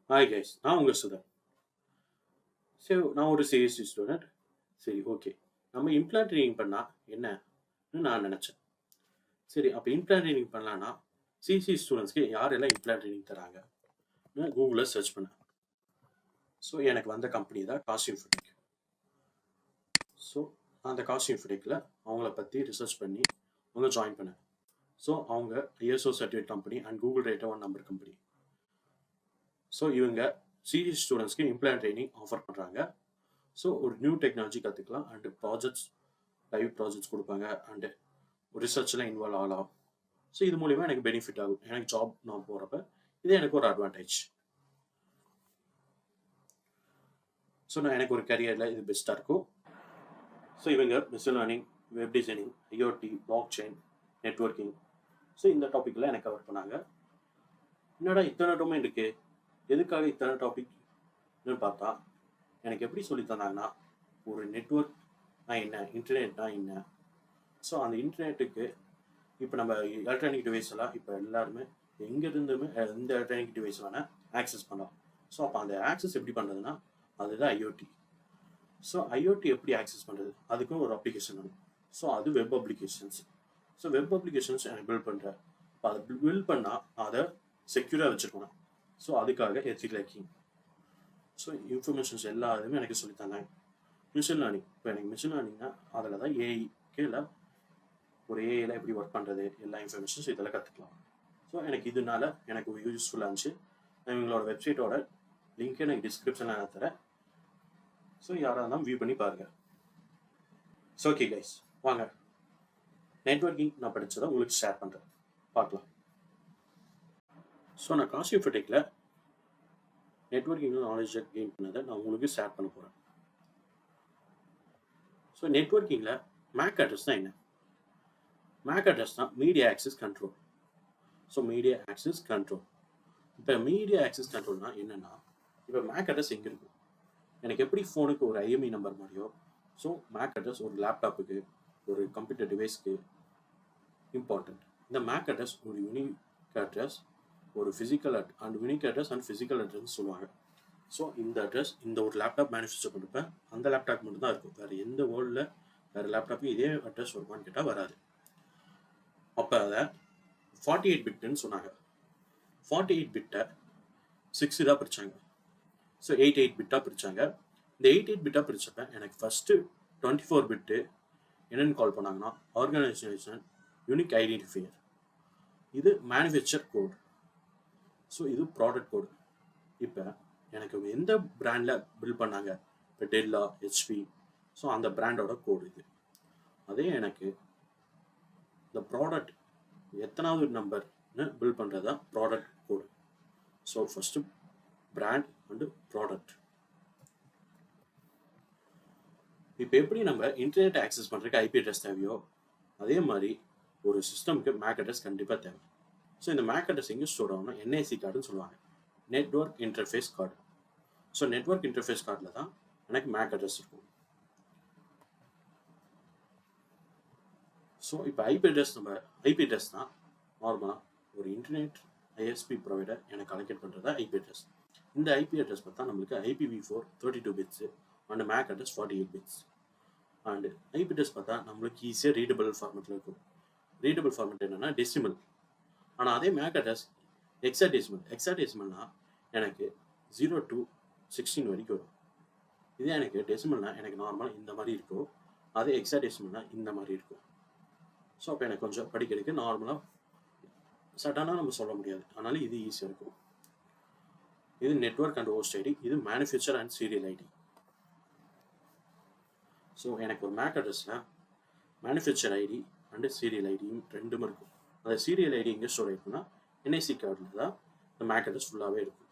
Hi guys, நான் உங்கள் சுதன். சரி, நான் ஒரு சிஎஸ்சி ஸ்டூடெண்ட். சரி, ஓகே. நம்ம இம்ப்ளான்ட் ட்ரைனிங் பண்ணால் என்னன்னு நான் நினச்சேன். சரி, அப்போ இம்ப்ளான்ட் ட்ரைனிங் பண்ணலான்னா சிஎஸ்சி ஸ்டூடெண்ட்ஸ்க்கு யாரெல்லாம் இம்ப்ளான்ட் ட்ரைனிங் தராங்க கூகுளில் சர்ச் பண்ணேன். ஸோ எனக்கு வந்த கம்பெனி தான் காஸ்டியூம் ஃபிட்டிக். ஸோ அந்த காஸ்டியூம் ஃபிட்டிக்கில் அவங்கள பற்றி ரிசர்ச் பண்ணி அவங்க ஜாயின் பண்ணேன். ஸோ அவங்க ISO certificate company and Google rata 1 number company. So இவங்க சிஎஸ்சி ஸ்டூடெண்ட்ஸ்க்கு இம்ப்ளான்ட் ட்ரைனிங் ஆஃபர் பண்ணுறாங்க. ஸோ ஒரு நியூ டெக்னாலஜி கற்றுக்கலாம் அண்டு ப்ராஜெக்ட்ஸ் லைவ் ப்ராஜெக்ட்ஸ் கொடுப்பாங்க அண்டு ரிசர்ச்லாம் இன்வால்வ் ஆகலாம். ஸோ இது மூலிமா எனக்கு பெனிஃபிட் ஆகும். எனக்கு ஜாப் நான் போகிறப்ப இது எனக்கு ஒரு அட்வான்டேஜ். ஸோ நான் எனக்கு ஒரு கரியரில் இது பெஸ்ட்டாக இருக்கும். ஸோ இவங்க machine learning, web designing, IoT, block chain, networking, so இந்த டாப்பிக்கில் எனக்கு கவர் பண்ணாங்க. என்னடா இத்தனை டொமைன் இருக்கு, எதுக்காக இத்தனை டாபிக்னு பார்த்தா எனக்கு எப்படி சொல்லி தந்தாங்கன்னா, ஒரு நெட்ஒர்க்னா என்ன, இன்டர்நெட்னா என்ன. ஸோ அந்த இன்டர்நெட்டுக்கு இப்போ நம்ம எலக்ட்ரானிக் டிவைஸ் எல்லாம் இப்போ எல்லாருமே எங்கேருந்துமே எந்த எலக்ட்ரானிக் டிவைஸ் வேணால் ஆக்சஸ் பண்ணலாம். ஸோ அப்போ அந்த ஆக்சஸ் எப்படி பண்ணுறதுன்னா அதுதான் IoT. ஸோ IoT எப்படி ஆக்சஸ் பண்ணுறது, அதுக்கும் ஒரு அப்ளிகேஷன் வேணும். ஸோ அது web applications. So web applications எனக்கு பில்ட் பண்ணுறேன். இப்போ அதை பில்ட் பண்ணால் அதை செக்யூராக வச்சுருக்கணும். ஸோ அதுக்காக எத்திக்கல் ஹேக்கிங். ஸோ இன்ஃபர்மேஷன்ஸ் எல்லாருமே எனக்கு சொல்லித்தந்தாங்க. மிஷின் லேர்னிங், இப்போ எனக்கு மிஷின் லேர்னிங்னா அதில் தான் AI கீழே ஒரு ஏஐயில் எப்படி ஒர்க் பண்ணுறது எல்லா இன்ஃபர்மேஷன்ஸ் இதெல்லாம் கற்றுக்கலாம். ஸோ எனக்கு இதனால எனக்கு யூஸ்ஃபுல்லாக இருந்துச்சு. இவங்களோட வெப்சைட்டோட லிங்க் எனக்கு டிஸ்கிரிப்ஷனில் நான் தரேன். ஸோ யாராக இருந்தாலும் வியூ பண்ணி பாருங்கள். ஸோ ஓகே கைஸ், வாங்க நெட்வொர்க்கிங் நான் படித்ததை உங்களுக்கு ஷேர் பண்ணுறேன், பார்க்கலாம். ஸோ நான் காஸ்டியூம் ஃபிட்டிக்கில் நெட்வொர்க்கிங்கில் நாலேஜை கெயின் பண்ணதை நான் உங்களுக்கு ஷேர் பண்ண போகிறேன். ஸோ நெட்வொர்க்கிங்கில் மேக் அட்ரஸ் தான் என்ன? மேக் அட்ரஸ் தான் media access control. So media access control. இப்போ மீடியா ஆக்சஸ் கண்ட்ரோல்னா என்னென்னா, இப்போ மேக் அட்ரஸ் எங்கே இருக்கும்? எனக்கு எப்படி ஃபோனுக்கு ஒரு IMEI நம்பர் மாதிரியோ, ஸோ மேக் அட்ரஸ் ஒரு லேப்டாப்புக்கு, ஒரு கம்ப்யூட்டர் டிவைஸ்க்கு இம்பார்ட்டண்ட். இந்த மேக் அட்ரஸ் ஒரு யூனிக் அட்ரஸ், ஒரு physical and unique address and physical address சொல்லுவாங்க. ஸோ இந்த அட்ரஸ் இந்த ஒரு லேப்டாப் மேனுஃபேக்சர் பண்ணிருப்பேன், அந்த லேப்டாப் மட்டும் தான் இருக்கும். வேறு எந்த வேர்ல்டில் வேறு லேப்டாப்புக்கு இதே அட்ரஸ் வருமானு கேட்டால் வராது. அப்போ அதை 48 பிட்டுன்னு சொன்னாங்க. 48 பிட்டை 6 தான் பிரித்தாங்க. ஸோ 8 பிட்டாக பிரித்தாங்க. இந்த 8 பிட்டாக பிரித்தப்ப எனக்கு ஃபஸ்ட்டு 24 பிட்டு என்னென்னு கால் பண்ணாங்கன்னா ஆர்கனைசேஷன் யூனிக் ஐடென்டிஃபையர். இது மேனுஃபேக்சர் கோட். ஸோ இது ப்ராடக்ட் கோடு. இப்போ எனக்கு எந்த பிராண்டில் பில்ட் பண்ணாங்க, இப்போ டெல்லா, HP, ஸோ அந்த பிராண்டோட கோடு இது. அதே எனக்கு இந்த ப்ராடக்ட் எத்தனாவது நம்பர்னு பில்ட் பண்ணுறது தான் product code. So first brand and product. இப்போ எப்படி நம்ம இன்டர்நெட் ஆக்சஸ் பண்ணுறதுக்கு IP அட்ரஸ் தேவையோ, அதே மாதிரி ஒரு சிஸ்டமுக்கு மேக் அட்ரஸ் கண்டிப்பாக தேவை. ஸோ இந்த மேக் அட்ரஸ் எங்கே ஸ்டோர் ஆகும்னா NIC கார்டுன்னு சொல்லுவாங்க, network interface card. So network interface கார்டில் தான் எனக்கு மேக் அட்ரஸ் இருக்கும். ஸோ இப்போ IP அட்ரஸ் தான் நார்மலாக ஒரு இன்டர்நெட் ISP ப்ரொவைடர் எனக்கு அலோகேட் பண்ணுறது IP அட்ரஸ். இந்த IP அட்ரஸ் பார்த்தா நம்மளுக்கு IPv4 32 bits and MAC address 48 bits. And IP address பார்த்தா நம்மளுக்கு ஈஸியாக ரீடபிள் ஃபார்மெட்டில் இருக்கும். ரீடபிள் ஃபார்மெட் என்னென்னா டெசிமல். ஆனால் அதே மேக் அட்ரஸ் எக்ஸாடெசிமல். எக்ஸாடெசிமல்னா எனக்கு 0 to 16 வரைக்கும் வரும். இதே எனக்கு டெசிமல்னா எனக்கு நார்மலாக இந்த மாதிரி இருக்கும், அதே எக்ஸாடெசிமல்னா இந்த மாதிரி இருக்கும். ஸோ அப்போ எனக்கு கொஞ்சம் படிக்கிறதுக்கு நார்மலாக சடனாக நம்ம சொல்ல முடியாது, அதனால இது ஈஸியாக இருக்கும். இது நெட்வொர்க் அண்ட் ஹோஸ்ட் ஐடி, இது manufacture and serial ID. So எனக்கு ஒரு மேக் அட்ரஸில் மேனுஃபேக்சர் ஐடி அண்டு சீரியல் ஐடியும் ரெண்டுமே இருக்கும். அந்த சீரியல் ஐடி எங்கே ஸ்டோர் ஆகிருக்குன்னா NIC கார்டில் தான் இந்த மேக் அட்ரஸ் ஃபுல்லாகவே இருக்கும்.